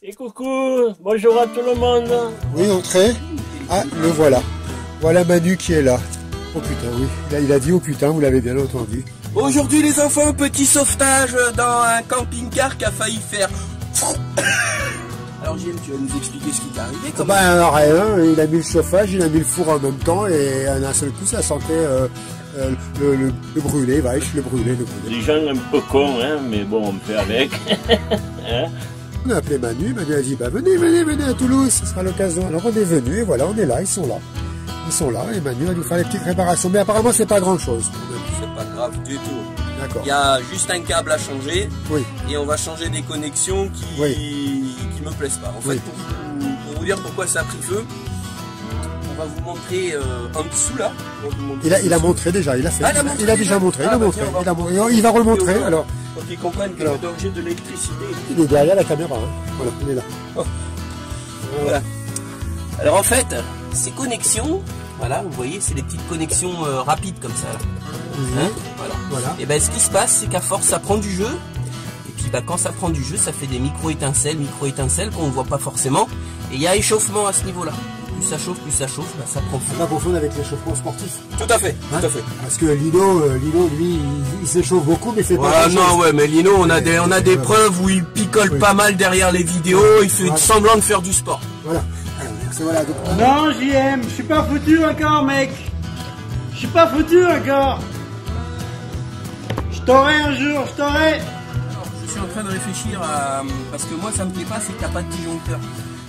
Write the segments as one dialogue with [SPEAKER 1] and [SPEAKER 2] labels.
[SPEAKER 1] Et coucou, bonjour à tout le monde.
[SPEAKER 2] Oui, entrez. Ah, le voilà. Voilà Manu qui est là. Oh putain, oui. Il a dit oh putain, vous l'avez bien entendu.
[SPEAKER 3] Aujourd'hui les enfants, petit sauvetage dans un camping-car qui a failli faire... Alors Gilles, tu vas nous expliquer ce qui t'est arrivé comment...
[SPEAKER 2] Alors rien, il a mis le chauffage, il a mis le four en même temps et en un seul coup ça sentait le brûlé, vache, le brûlé.
[SPEAKER 1] Les gens un peu cons, hein, mais bon, on fait avec. Hein?
[SPEAKER 2] On a appelé Manu a dit bah venez à Toulouse, ce sera l'occasion. Alors on est venu et voilà, on est là, ils sont là. Ils sont là et Manu va nous faire les petites réparations. Mais apparemment c'est pas grand chose.
[SPEAKER 3] C'est pas grave du tout.
[SPEAKER 2] D'accord.
[SPEAKER 3] Il y a juste un câble à changer.
[SPEAKER 2] Oui.
[SPEAKER 3] Et on va changer des connexions qui me plaisent pas. En fait, pour vous dire pourquoi ça a pris feu, on va vous montrer en dessous là.
[SPEAKER 2] Il a montré déjà, il a fait. Il a déjà montré, il va remontrer alors.
[SPEAKER 3] Pour qu'ils comprennent que le danger de l'électricité.
[SPEAKER 2] Il est derrière la caméra, hein. Voilà, il est là.
[SPEAKER 3] Oh. Voilà. Alors en fait, ces connexions, voilà, vous voyez, c'est des petites connexions rapides comme ça. Là. Hein, voilà. Et ben ce qui se passe, c'est qu'à force ça prend du jeu. Et puis bah, quand ça prend du jeu, ça fait des micro-étincelles qu'on ne voit pas forcément. Et il y a échauffement à ce niveau-là. Plus ça chauffe, bah, ça prend feu.
[SPEAKER 2] Pas confondre avec l'échauffement sportif.
[SPEAKER 3] Tout à fait,
[SPEAKER 2] hein,
[SPEAKER 3] tout à fait.
[SPEAKER 2] Parce que Lino, lui, il s'échauffe beaucoup, mais c'est pas.
[SPEAKER 3] Non, ouais, mais Lino, on a des preuves où il picole pas mal derrière les vidéos. Il fait semblant de faire du sport.
[SPEAKER 2] Voilà. Voilà donc...
[SPEAKER 4] Non, JM, je suis pas foutu encore, mec. Je suis pas foutu encore. Je t'aurai un jour, je t'aurai.
[SPEAKER 3] Je suis en train de réfléchir à... Parce que moi, ça me plaît pas, c'est que t'as pas de disjoncteur.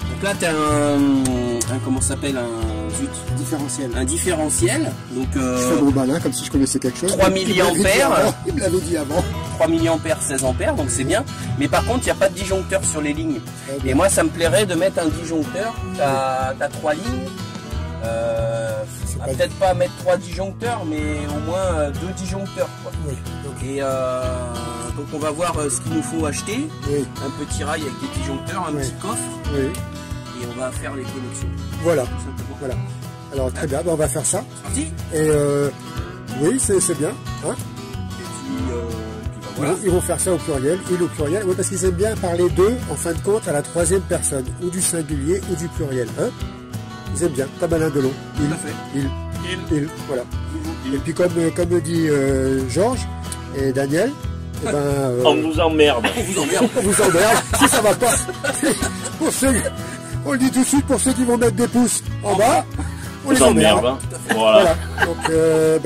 [SPEAKER 3] Donc là, tu as un comment ça s'appelle, un différentiel. Donc,
[SPEAKER 2] je fais mon malin comme si je connaissais quelque chose.
[SPEAKER 3] 3 milliampères.
[SPEAKER 2] Il me l'avait dit avant.
[SPEAKER 3] 3 milliampères, 16 ampères, donc c'est bien. Mais par contre, il n'y a pas de disjoncteur sur les lignes. Et moi, ça me plairait de mettre un disjoncteur. Tu as 3 lignes. Peut-être pas mettre 3 disjoncteurs, mais au moins 2 disjoncteurs. Quoi.
[SPEAKER 2] Oui.
[SPEAKER 3] Et donc on va voir ce qu'il nous faut acheter.
[SPEAKER 2] Oui.
[SPEAKER 3] Un petit rail avec des disjoncteurs, un petit coffre.
[SPEAKER 2] Oui.
[SPEAKER 3] Et on va faire les connexions.
[SPEAKER 2] Voilà. Alors très bien, on va faire ça.
[SPEAKER 3] Parti.
[SPEAKER 2] Et oui, c'est bien. Hein,
[SPEAKER 3] et puis voilà.
[SPEAKER 2] Ils vont faire ça au pluriel, il au pluriel. Oui, parce qu'ils aiment bien parler d'eux, en fin de compte, à la troisième personne, ou du singulier, ou du pluriel. Hein, ils aiment bien, comme Alain Delon. Il, voilà. Et puis comme dit Georges et Daniel, eh ben,
[SPEAKER 1] on vous emmerde.
[SPEAKER 2] On vous emmerde. Si ça va pas. Pour ceux, on le dit tout de suite, pour ceux qui vont mettre des pouces en bas, on les emmerde.
[SPEAKER 1] Hein. Voilà.
[SPEAKER 2] Donc,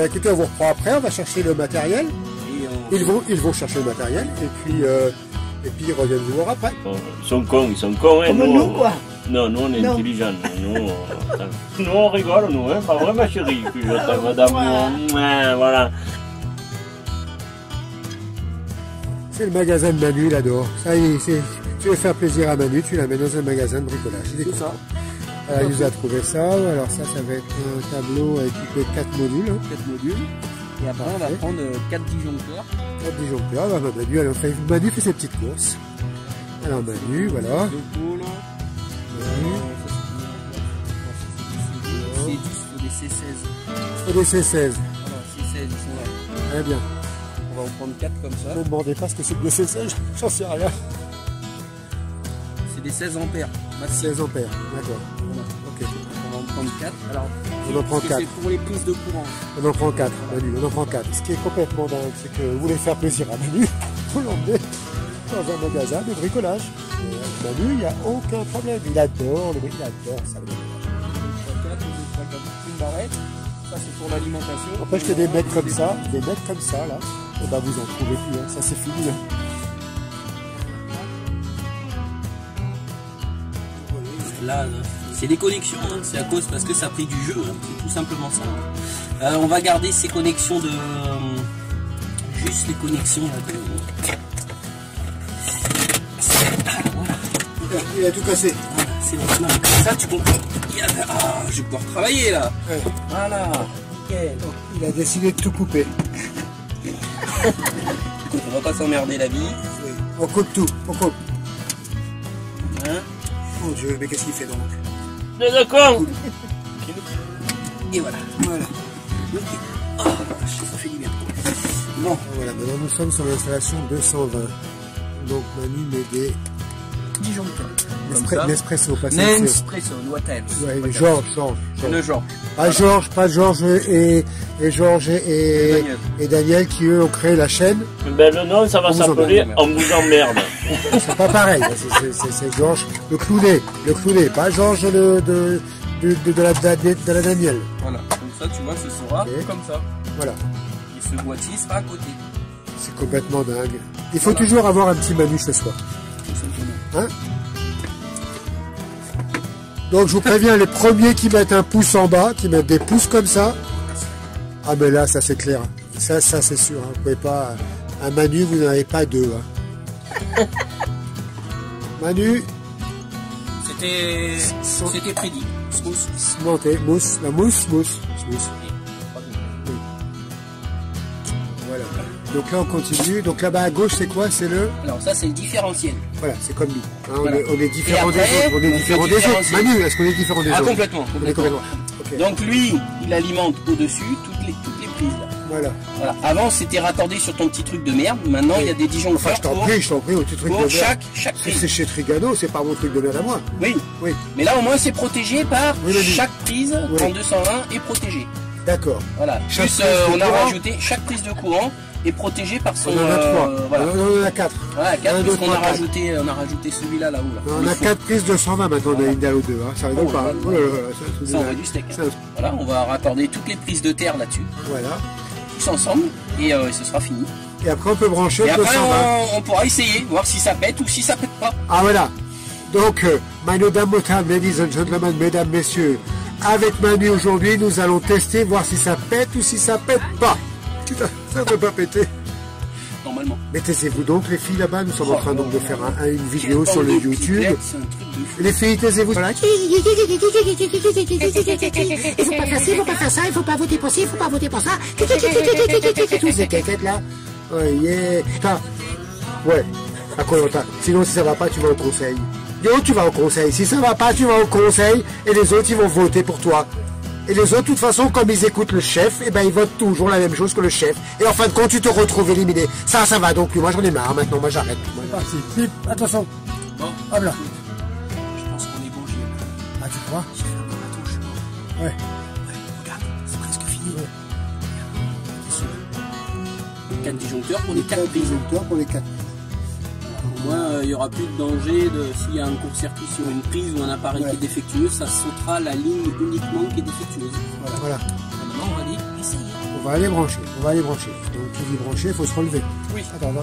[SPEAKER 2] écoutez, on vous reprend après, on va chercher le matériel. Ils vont chercher le matériel et puis ils reviennent vous voir après.
[SPEAKER 1] Ils sont cons, hein.
[SPEAKER 4] Comme nous, quoi.
[SPEAKER 1] Non, nous on est intelligents. Nous on rigole, nous, hein. Pas vrai, ma chérie. Puis madame, voilà.
[SPEAKER 2] C'est le magasin de Manu là-dehors. Ça y est, tu veux faire plaisir à Manu, tu l'amènes dans un magasin de bricolage.
[SPEAKER 3] C'est ça.
[SPEAKER 2] Il nous a trouvé ça. Alors ça va être un tableau équipé de 4 modules.
[SPEAKER 3] 4 modules. Et après, on va prendre 4 disjoncteurs.
[SPEAKER 2] 4 disjoncteurs. Manu fait ses petites courses. Alors Manu, voilà.
[SPEAKER 3] C'est 10, il faut des C16.
[SPEAKER 2] Il faut des C16.
[SPEAKER 3] Voilà, C16, ils sont là.
[SPEAKER 2] Très bien.
[SPEAKER 3] On va en prendre 4 comme ça.
[SPEAKER 2] Ne me demandez pas ce que c'est que des C16, j'en sais rien.
[SPEAKER 3] C'est des 16 ampères.
[SPEAKER 2] 16 ampères, d'accord.
[SPEAKER 3] Voilà.
[SPEAKER 2] Ok.
[SPEAKER 3] On va en prendre 4. Alors,
[SPEAKER 2] on en prend 4.
[SPEAKER 3] C'est pour les prises de courant.
[SPEAKER 2] On en prend 4, Manu, on en prend 4. Ce qui est complètement dingue, c'est que vous voulez faire plaisir à Manu, vous l'emmenez dans un magasin de bricolage. Et Manu, il n'y a aucun problème. Il adore le bricolage, il adore ça.
[SPEAKER 3] Une barrette. Ça, c'est pour l'alimentation.
[SPEAKER 2] N'empêche que des mecs comme ça, là, et ben vous en trouvez plus, hein. Ça c'est fini. Hein.
[SPEAKER 3] Là, c'est des connexions, hein. C'est à cause parce que ça a pris du jeu, hein. C'est tout simplement ça. On va garder ces connexions de... juste les connexions là, de...
[SPEAKER 2] Voilà. Il a tout cassé.
[SPEAKER 3] Voilà, c'est bon. Comme ça, tu comprends. Ah, je vais pouvoir travailler là.
[SPEAKER 2] Ouais.
[SPEAKER 3] Voilà. Nickel.
[SPEAKER 2] Il a décidé de tout couper.
[SPEAKER 3] On va pas s'emmerder la vie.
[SPEAKER 2] Oui. On coupe tout, on coupe.
[SPEAKER 3] Hein?
[SPEAKER 2] Mon Dieu, mais qu'est-ce qu'il fait donc?
[SPEAKER 1] D'accord.
[SPEAKER 3] Et voilà.
[SPEAKER 2] Voilà.
[SPEAKER 3] Oh, ça fait du bien.
[SPEAKER 2] Bon, voilà, maintenant nous sommes sur l'installation 220. Donc Manu met des
[SPEAKER 3] chaque disjoncteur.
[SPEAKER 2] Nespresso, pas
[SPEAKER 3] Nespresso, what else?
[SPEAKER 2] Ouais, Georges.
[SPEAKER 3] Le Georges.
[SPEAKER 2] Pas Georges, et Daniel qui eux ont créé la chaîne.
[SPEAKER 1] Ben le nom, ça va s'appeler On vous emmerde.
[SPEAKER 2] C'est pas pareil, c'est Georges le clownet, pas Georges de la Daniel.
[SPEAKER 3] Voilà, comme ça tu vois, ce sera comme ça.
[SPEAKER 2] Voilà.
[SPEAKER 3] Et ce boîtier sera à côté.
[SPEAKER 2] C'est complètement dingue. Il faut toujours avoir un petit Manu ce soir. Hein? Donc je vous préviens, les premiers qui mettent un pouce en bas, qui mettent des pouces comme ça, ah mais là ça c'est clair, ça c'est sûr, hein. Vous pouvez pas, un Manu vous n'en avez pas deux. Hein. Manu,
[SPEAKER 3] c'était prédit.
[SPEAKER 2] Mousse. Voilà. Donc là on continue. Donc là-bas à gauche c'est quoi? C'est le.
[SPEAKER 3] Alors ça c'est le différentiel.
[SPEAKER 2] Voilà, c'est comme nous. Hein,
[SPEAKER 3] voilà.
[SPEAKER 2] on est différents des autres. On est différents des autres. Manu, est-ce qu'on est différents des autres?
[SPEAKER 3] Complètement.
[SPEAKER 2] On est complètement.
[SPEAKER 3] Okay. Donc lui, il alimente au-dessus toutes les prises là.
[SPEAKER 2] Voilà.
[SPEAKER 3] Avant c'était raccordé sur ton petit truc de merde. Maintenant il y a des disjoncteurs.
[SPEAKER 2] Enfin, je t'en prie, au petit truc de merde.
[SPEAKER 3] Chaque prise.
[SPEAKER 2] C'est chez Trigano, c'est pas mon truc de merde à moi.
[SPEAKER 3] Oui. Mais là au moins c'est protégé par chaque prise en 220 est protégée.
[SPEAKER 2] D'accord.
[SPEAKER 3] Voilà. Plus on a rajouté chaque prise de courant est protégée par son.
[SPEAKER 2] On en a 3.
[SPEAKER 3] Voilà.
[SPEAKER 2] On en a 4.
[SPEAKER 3] Voilà, 4 parce qu'on a rajouté celui-là là-haut. Là.
[SPEAKER 2] On a 4 prises de 120 maintenant, on a une dalle ou deux. Hein. Ça rigole pas. Oh là là,
[SPEAKER 3] ça envoie du steak. Hein. Voilà, on va raccorder toutes les prises de terre là-dessus.
[SPEAKER 2] Voilà.
[SPEAKER 3] Tous ensemble et ce sera fini.
[SPEAKER 2] Et après on peut brancher
[SPEAKER 3] et
[SPEAKER 2] le
[SPEAKER 3] après
[SPEAKER 2] 220.
[SPEAKER 3] On pourra essayer, voir si ça pète ou si ça pète pas.
[SPEAKER 2] Ah voilà. Donc, Madame Motam, ladies and gentlemen, mesdames, messieurs, avec Manu aujourd'hui, nous allons tester, voir si ça pète ou si ça pète pas. Putain, ça ne peut pas péter.
[SPEAKER 3] Normalement.
[SPEAKER 2] Mais taisez-vous donc, les filles là-bas, nous sommes en train donc de faire une vidéo sur le YouTube. Les filles, taisez-vous. Voilà. Il faut pas faire ci, il faut pas faire ça, il faut pas voter pour ci, il faut pas voter pour ça. Tous ces caquettes là. Ouais, yeah. Putain. Ouais. À quoi longtemps? Sinon, si ça va pas, tu vas au conseil. Yo, tu vas au conseil. Si ça va pas, tu vas au conseil. Et les autres, ils vont voter pour toi. Et les autres, de toute façon, comme ils écoutent le chef, eh ben, ils votent toujours la même chose que le chef. Et en fin de compte, tu te retrouves éliminé. Ça va donc plus. Moi, j'en ai marre. Maintenant, moi, j'arrête. C'est parti. Flip, attention.
[SPEAKER 3] Bon,
[SPEAKER 2] hop là.
[SPEAKER 3] Je pense qu'on est bon, Gilles.
[SPEAKER 2] Ah, tu crois?
[SPEAKER 3] J'ai fait un peu la touche.
[SPEAKER 2] Ouais.
[SPEAKER 3] Regarde, c'est presque fini. 4 disjoncteurs pour les 4 prises.
[SPEAKER 2] Disjoncteurs pour les 4.
[SPEAKER 3] Au moins, il n'y aura plus de danger s'il y a un court-circuit sur une prise ou un appareil qui est défectueux, ça sautera la ligne uniquement qui est défectueuse.
[SPEAKER 2] Voilà.
[SPEAKER 3] Maintenant, on va aller essayer.
[SPEAKER 2] On va aller brancher. Donc, qui dit brancher, il faut se relever.
[SPEAKER 3] Oui.
[SPEAKER 2] Attends.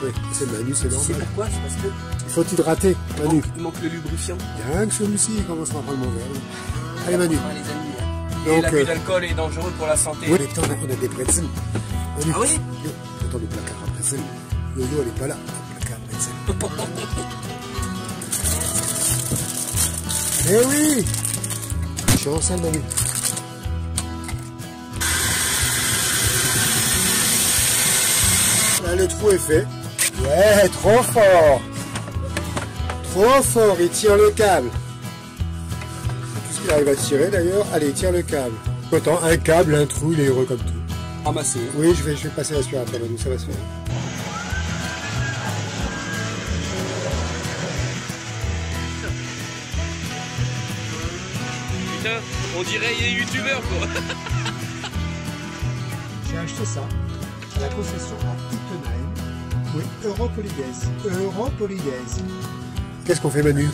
[SPEAKER 2] Oui, c'est Manu, c'est normal.
[SPEAKER 3] C'est pourquoi? C'est parce que...
[SPEAKER 2] Il faut hydrater, Manu.
[SPEAKER 3] Il manque le lubrifiant.
[SPEAKER 2] Bien que celui-ci, il commence à prendre mon verre. Allez, Manu.
[SPEAKER 3] Et l'abus d'alcool est dangereux pour la santé.
[SPEAKER 2] Oui, mais putain, on a des pretzels.
[SPEAKER 3] Ah oui?
[SPEAKER 2] Attends, le placard à pretzels. Yo-yo, elle est pas là. Le placard à pretzels. Eh oui! Je suis en salle, Manu. Là, le trou est fait. Ouais, trop fort! Trop fort, il tire le câble. Il arrive à tirer d'ailleurs. Allez, tire le câble. Autant un câble, un trou, il est heureux comme tout.
[SPEAKER 3] Ramasser.
[SPEAKER 2] Oui, je vais passer l'aspirateur, Manu, ça va se faire.
[SPEAKER 3] Putain, on dirait il est youtubeur quoi.
[SPEAKER 2] J'ai acheté ça à la concession à Ittenheim. Oui, Europoligaise. Qu'est-ce qu'on fait, Manu?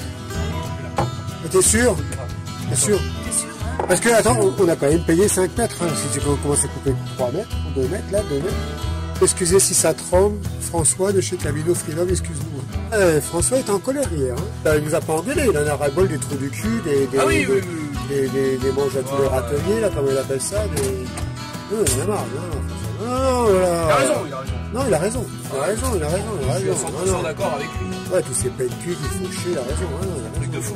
[SPEAKER 2] T'es sûr? Bien sûr. Parce que, attends, on a quand même payé 5 mètres. Hein, si tu commences à couper 3 mètres, 2 mètres, là, 2 mètres. Excusez si ça tremble, François de chez Camino Freelove, excuse-nous. François est en colère hier. Hein. Il nous a pas engueulé, il en a ras-le-bol des trous du cul, des manches à tous les râteliers, là, comment il appelle ça, Non, il en a marre, Non, il a raison.
[SPEAKER 3] Je suis 100% d'accord avec lui.
[SPEAKER 2] Ouais, tous ces pets de cul qui font chier, il a raison.
[SPEAKER 3] Un truc de fou.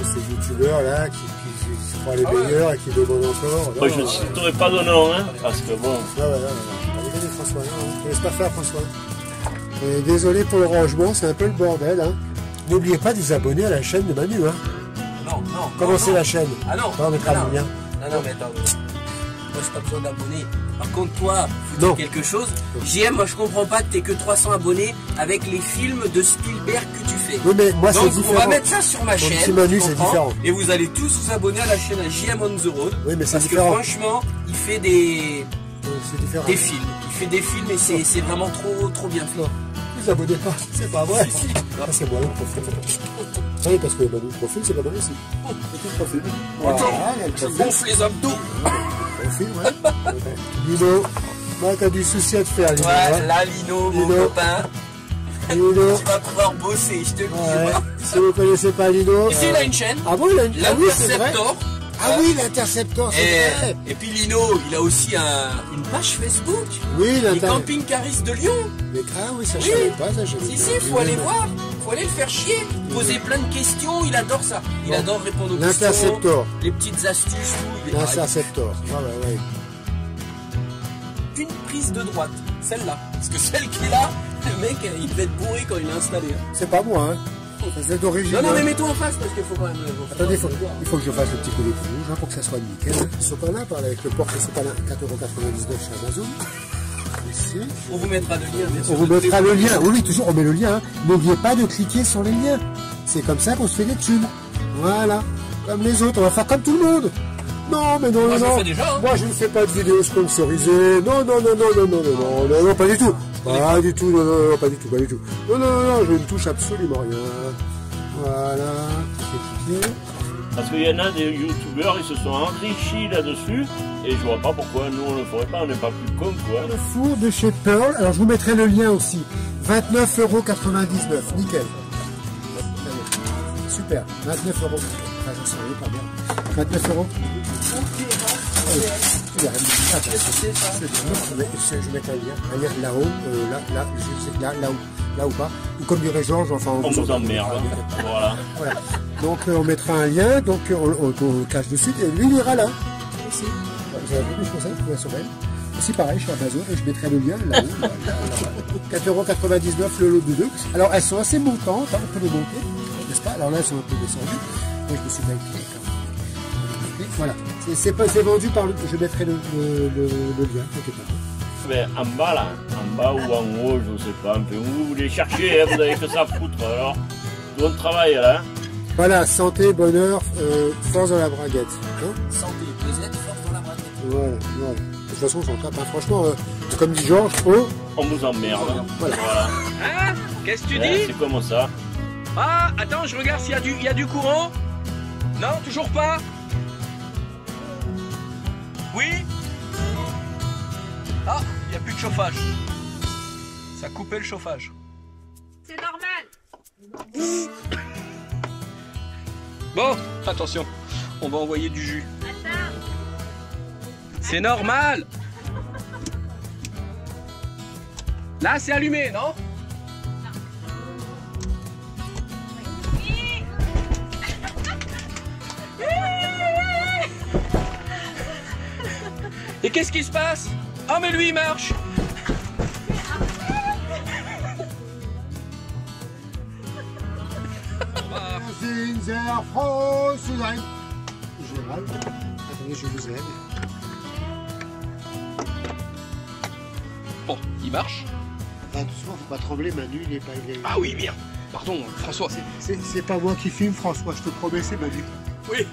[SPEAKER 2] Ces youtubeurs là qui se croient les meilleurs et qui demandent encore.
[SPEAKER 1] Moi je ne citerai pas de nom, hein, parce que bon.
[SPEAKER 2] Allez, François, ne laisse pas faire François. Et désolé pour le rangement, c'est un peu le bordel. Hein. N'oubliez pas de vous abonner à la chaîne de Manu. Hein.
[SPEAKER 3] Non.
[SPEAKER 2] Comment c'est la chaîne?
[SPEAKER 3] Ah non.
[SPEAKER 2] On mettra le lien.
[SPEAKER 3] Non, mais attends. Moi, j'ai pas besoin d'abonnés. Par contre, toi, faut dire quelque chose. JM, moi, je comprends pas que t'aies que 300 abonnés avec les films de Spielberg que tu fais.
[SPEAKER 2] Oui, mais moi, c'est différent.
[SPEAKER 3] Donc, on va mettre ça sur ma chaîne.
[SPEAKER 2] Petit Manu, c'est différent.
[SPEAKER 3] Et vous allez tous vous abonner à la chaîne JM on the road.
[SPEAKER 2] Oui, mais c'est
[SPEAKER 3] parce
[SPEAKER 2] différent.
[SPEAKER 3] que franchement, il fait des
[SPEAKER 2] films.
[SPEAKER 3] Il fait des films et c'est vraiment trop bien fait.
[SPEAKER 2] Non, vous abonnez pas, c'est pas vrai.
[SPEAKER 3] Si.
[SPEAKER 2] Ah, c'est moi le profil. Oui, parce que le profil, c'est pas mal aussi. C'est le profil.
[SPEAKER 3] Je gonfle les abdos.
[SPEAKER 2] Profil, ouais. Lino, moi, t'as du souci à te faire, Lino.
[SPEAKER 3] Ouais, là, Lino, mon copain.
[SPEAKER 2] Lino.
[SPEAKER 3] Tu vas pouvoir bosser, je te le dis.
[SPEAKER 2] Si vous connaissez pas Lino.
[SPEAKER 3] Ici, il a une chaîne.
[SPEAKER 2] Ah bon, il a une chaîne.
[SPEAKER 3] L'Interceptor.
[SPEAKER 2] Ah oui, l'Interceptor, c'est vrai.
[SPEAKER 3] Et puis Lino, il a aussi une page Facebook.
[SPEAKER 2] Oui,
[SPEAKER 3] les camping-caristes de Lyon.
[SPEAKER 2] Mais oui, ça je savais pas, ça je
[SPEAKER 3] Si, faut aller voir. Faut aller le faire chier. Poser plein de questions, il adore ça. Il adore répondre aux questions.
[SPEAKER 2] L'Interceptor.
[SPEAKER 3] Les petites astuces, tout.
[SPEAKER 2] L'Interceptor. Ouais.
[SPEAKER 3] Une prise de droite, celle-là. Parce que celle qui est là, le mec, il devait être bourré quand il l'a installé.
[SPEAKER 2] C'est pas moi, hein. C'est d'origine.
[SPEAKER 3] Non, mais mets-toi en face parce qu'il faut quand même.
[SPEAKER 2] Attendez, il faut que je fasse le petit collet rouge hein, pour que ça soit nickel. Sopalin, avec le porte-sopalin 4,99 € chez Amazon. Ici.
[SPEAKER 3] On vous mettra le lien, bien sûr.
[SPEAKER 2] On vous mettra le lien. Oui, toujours, on met le lien. Hein. N'oubliez pas de cliquer sur les liens. C'est comme ça qu'on se fait des thunes. Voilà. Comme les autres. On va faire comme tout le monde. Non, mais non,
[SPEAKER 3] moi,
[SPEAKER 2] non.
[SPEAKER 3] Je fais déjà, hein.
[SPEAKER 2] Moi, je ne fais pas de vidéos sponsorisées. Non, pas du tout. Pas du tout, non, pas du tout. Non, je ne touche absolument rien. Voilà.
[SPEAKER 1] Parce qu'il y en a des youtubeurs, ils se sont enrichis là-dessus, et je vois pas pourquoi nous on le ferait pas, on n'est pas plus con quoi.
[SPEAKER 2] Le four de chez Pearl, alors je vous mettrai le lien aussi. 29,99 €, nickel. Super, 29 €. Ah, ça sent pas bien. 29 €. Je mettrai un lien là-haut, là ou pas. Ou comme dirait Georges, enfin
[SPEAKER 1] on vous emmerde. Voilà.
[SPEAKER 2] Donc on mettra un lien, donc on cache dessus, et lui il ira là. Ici. Vous avez vu que je fais ça, je trouve ça belle. Ici pareil, chez Amazon, et je mettrai le lien là-haut. 4,99 € le lot de 2. Alors elles sont assez montantes, hein, on peut les monter, n'est-ce pas? Alors là elles sont un peu descendues. Moi je me suis calculé quand même. Voilà, c'est vendu par le. Je mettrai le lien, t'inquiète pas.
[SPEAKER 1] Mais en bas là, en bas ou en haut, je sais pas, un peu où vous voulez chercher, hein, vous avez que ça à foutre alors. Tout le travail là. Hein.
[SPEAKER 2] Voilà, santé, bonheur, force dans la braguette. Hein,
[SPEAKER 3] santé, plaisir, force dans la braguette.
[SPEAKER 2] Voilà. De toute façon, j'en tape. Hein. Franchement, comme dit Georges,
[SPEAKER 1] on vous emmerde.
[SPEAKER 2] Voilà.
[SPEAKER 5] Hein? Qu'est-ce que tu dis?
[SPEAKER 1] C'est comme ça.
[SPEAKER 5] Ah, attends, je regarde s'il y a du courant. Non, toujours pas. Oui? Ah, il n'y a plus de chauffage. Ça a coupé le chauffage.
[SPEAKER 6] C'est normal.
[SPEAKER 5] Bon, attention, on va envoyer du jus. C'est normal. Là, c'est allumé, non? Et qu'est-ce qui se passe? Ah, mais lui, il marche.
[SPEAKER 2] Attendez, je vous aide.
[SPEAKER 5] Bon, il marche.
[SPEAKER 2] Ah, doucement, faut pas trembler, Manu, il est pas...
[SPEAKER 5] Ah oui, bien. Pardon, François,
[SPEAKER 2] c'est pas moi qui filme, François, je te promets, c'est Manu.
[SPEAKER 5] Oui,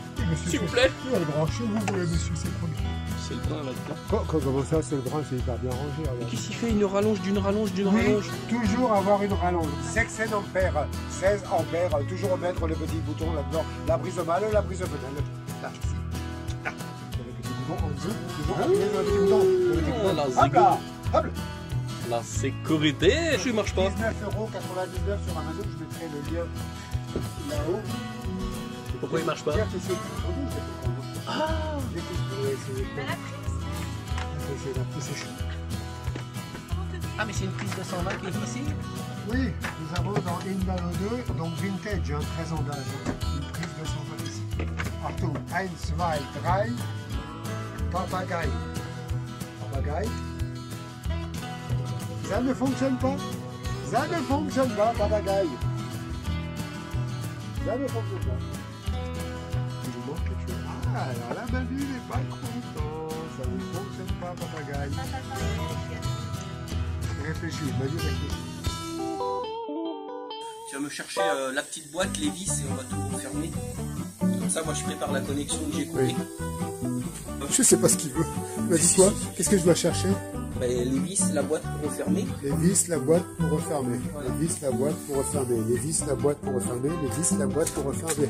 [SPEAKER 5] s'il vous plaît.
[SPEAKER 2] Branchez-vous, monsieur, c'est promis.
[SPEAKER 5] C'est le brun là-dedans.
[SPEAKER 2] Comment ça, c'est le brun, c'est hyper bien rangé.
[SPEAKER 5] Qu'est-ce qu'il fait? Une rallonge d'une rallonge d'une rallonge?
[SPEAKER 2] Toujours avoir une rallonge. 16 ampères, 16 ampères, toujours mettre le petit bouton là-dedans. La brise mâle, la brise femelle. Là, ici. Là. Le petit bouton en dessous, toujours appuyer sur le petit bouton. Le petit bouton. Hop là! Hop!
[SPEAKER 5] La sécurité, je marche pas.
[SPEAKER 2] 19,99 € sur Amazon, je mettrai le lien là-haut.
[SPEAKER 5] Pourquoi il marche pas? Ah! Ah, mais c'est une prise de 120 qui est ici?
[SPEAKER 2] Oui, nous avons dans Indalo 2, donc vintage, hein, 13 ans d'âge, une prise de 120 ici. Arthur, 1, 2, 3, Papagaï. Papagaï. Ça ne fonctionne pas. Ça ne fonctionne pas, Papagaï. Ça ne fonctionne pas. Il vous manque quelque chose. Alors là, Manu n'est pas content. Ça ne fonctionne pas, papagaï. Réfléchis, Manu réfléchit.
[SPEAKER 3] Tu vas me chercher la petite boîte, les vis, et on va tout refermer. Comme ça, moi, je prépare la connexion que j'ai coupée.
[SPEAKER 2] Oui. Je sais pas ce qu'il veut. Il m'a dit quoi? Qu'est-ce que je dois chercher?
[SPEAKER 3] Les vis, la boîte pour refermer.
[SPEAKER 2] Les vis, la boîte pour refermer. Voilà. Les vis, la boîte pour refermer. Les vis, la boîte pour refermer. Les vis, la boîte pour refermer.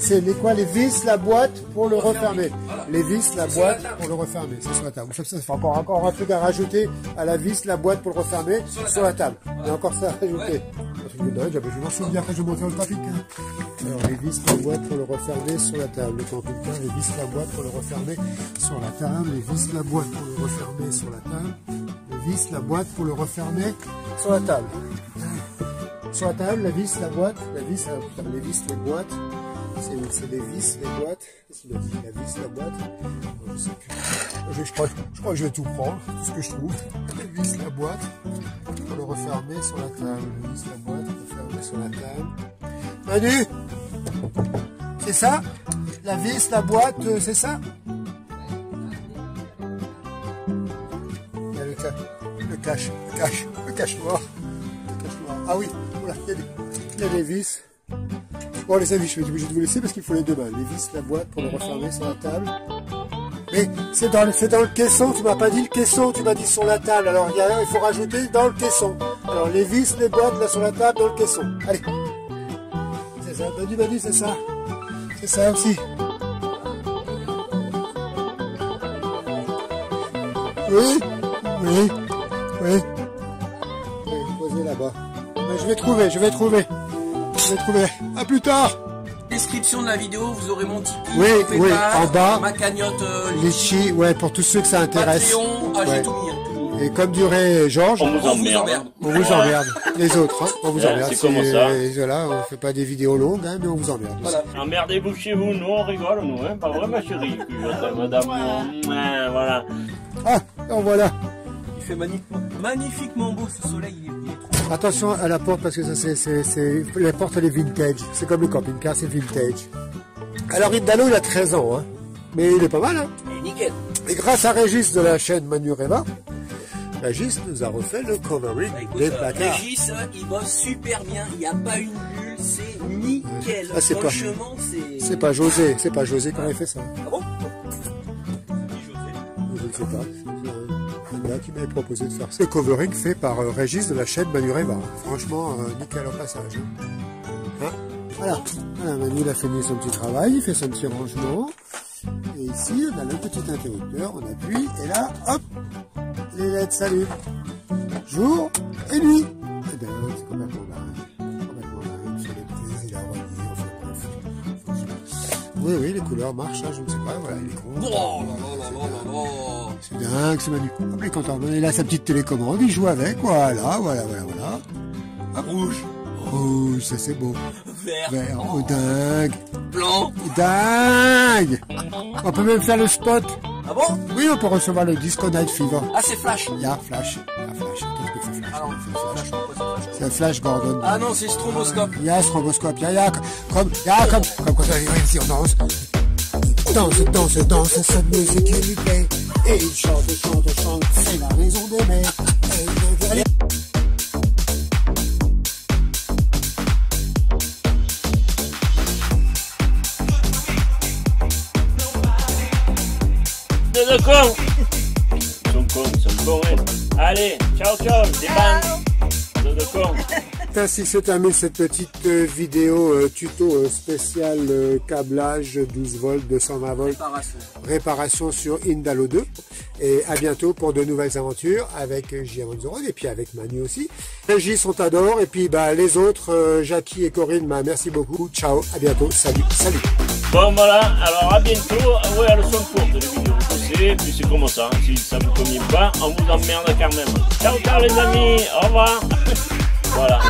[SPEAKER 2] C'est les quoi? Les vis, la boîte pour le refermer. Voilà. Les vis, la boîte pour le refermer. C'est sur la table. Ça fait encore un truc à rajouter à la vis, la boîte pour le refermer sur la table. Voilà. Il y a encore ça à rajouter. Ouais. Je vais m'en souvenir après je vais monter dans le trafic. Alors les vis, la boîte pour le refermer sur la table. Le camping-car, les vis, la boîte pour le refermer sur la table. Les vis, la boîte pour le refermer sur la table. Les vis, la boîte pour le refermer sur la table. Sur la table, la vis, la boîte, la vis, les vis, les boîtes. C'est les vis, les boîtes. Qu'est-ce qu'il a dit? La vis, la boîte. Je sais plus. Je crois que je vais tout prendre, tout ce que je trouve. Les vis, la boîte pour le refermer sur la table. Les vis, la boîte refermer sur la table. Manu, c'est ça? La vis, la boîte, c'est ça? Il y a le cache noir. Ah oui, voilà, il y a des vis. Bon les amis, je suis obligé de vous laisser parce qu'il faut les deux mains. Les vis, la boîte pour le refermer sur la table. Mais c'est dans le caisson, tu m'as pas dit le caisson, tu m'as dit sur la table. Alors il faut rajouter dans le caisson. Alors les vis, les boîtes là sur la table, dans le caisson. Allez. C'est ça, Manu, c'est ça. C'est ça aussi. Oui. Posez là-bas. Mais je vais trouver. À plus tard.
[SPEAKER 3] Description de la vidéo, vous aurez mon Tipeee,
[SPEAKER 2] oui, en bas,
[SPEAKER 3] ma cagnotte
[SPEAKER 2] Litchi, ouais, pour tous ceux que ça intéresse.
[SPEAKER 3] Patreon, j'ai tout mis.
[SPEAKER 2] Et comme dirait Georges,
[SPEAKER 1] on vous emmerde.
[SPEAKER 2] On vous emmerde. Les autres, hein, on vous emmerde.
[SPEAKER 1] C'est comment ça?
[SPEAKER 2] Voilà, on fait pas des vidéos longues, hein, mais on vous emmerde.
[SPEAKER 3] Voilà.
[SPEAKER 1] Emmerdez-vous chez vous, nous on rigole, nous, hein, pas vrai ma chérie? Madame, voilà.
[SPEAKER 2] Ah, en voilà.
[SPEAKER 3] Il fait magnifiquement beau ce soleil, il est trop.
[SPEAKER 2] Attention à la porte parce que ça la porte elle est vintage. C'est comme le camping-car, c'est vintage. Alors Indalo il a 13 ans, hein. Mais il est pas mal, hein.
[SPEAKER 3] Et nickel.
[SPEAKER 2] Et grâce à Régis de la chaîne Manureva, Régis nous a refait le covering des placards.
[SPEAKER 3] Régis, il bosse super bien, il n'y a pas une bulle, c'est nickel.
[SPEAKER 2] Ah,
[SPEAKER 3] franchement,
[SPEAKER 2] c'est pas José qui aurait fait ça.
[SPEAKER 3] Ah bon?
[SPEAKER 2] Je ne sais pas. C'est un gars qui m'avait proposé de faire ça. Le covering fait par Régis de la chaîne Manureva. Franchement, nickel au passage. Hein, voilà. Manu il a fini son petit travail, il fait son petit rangement. Et ici, on a le petit interrupteur, on appuie, et là, hop, les LED s'allument. Jour et nuit. Et bien, c'est complètement dingue. Sur les prises, il a relié, enfin bref. Oui, les couleurs marchent, hein, je ne sais pas, voilà, il est con.
[SPEAKER 3] Oh,
[SPEAKER 2] c'est dingue, c'est Manu. Hop, il est content. Il a sa petite télécommande, il joue avec, voilà. Hop. Rouge, ça c'est beau. Vert, oh dingue.
[SPEAKER 3] Blanc.
[SPEAKER 2] Dingue. On peut même faire le spot.
[SPEAKER 3] Ah bon?
[SPEAKER 2] Oui, on peut recevoir le Disco Night Fever.
[SPEAKER 3] Ah, c'est Flash.
[SPEAKER 2] Il y a Flash. Qu'est-ce que c'est Flash?
[SPEAKER 3] Alors,
[SPEAKER 2] c'est Flash Gordon.
[SPEAKER 3] Ah non, c'est Stroboscope.
[SPEAKER 2] Il y a Stroboscope. Il y a comme quand ça arrive ici, on danse. Danse, cette musique qui lui plaît. Et il chante, c'est la raison d'aimer.
[SPEAKER 1] D'accord. Ils sont cons. Allez, ciao, des bandes. D'accord.
[SPEAKER 2] Ainsi se termine cette petite vidéo tuto spécial câblage 12 volts, 220 volts, réparation sur Indalo 2. Et à bientôt pour de nouvelles aventures avec J.M. on the road et puis avec Manu aussi. Régis, on t'adore. Et puis les autres, Jackie et Corinne, merci beaucoup. Ciao, à bientôt. Salut.
[SPEAKER 1] Bon voilà, alors à bientôt. Ouais, elles sont courtes les vidéos, vous savez, puis c'est comme ça, si ça vous convient pas, on vous emmerde quand même. Ciao les amis, au revoir. Voilà.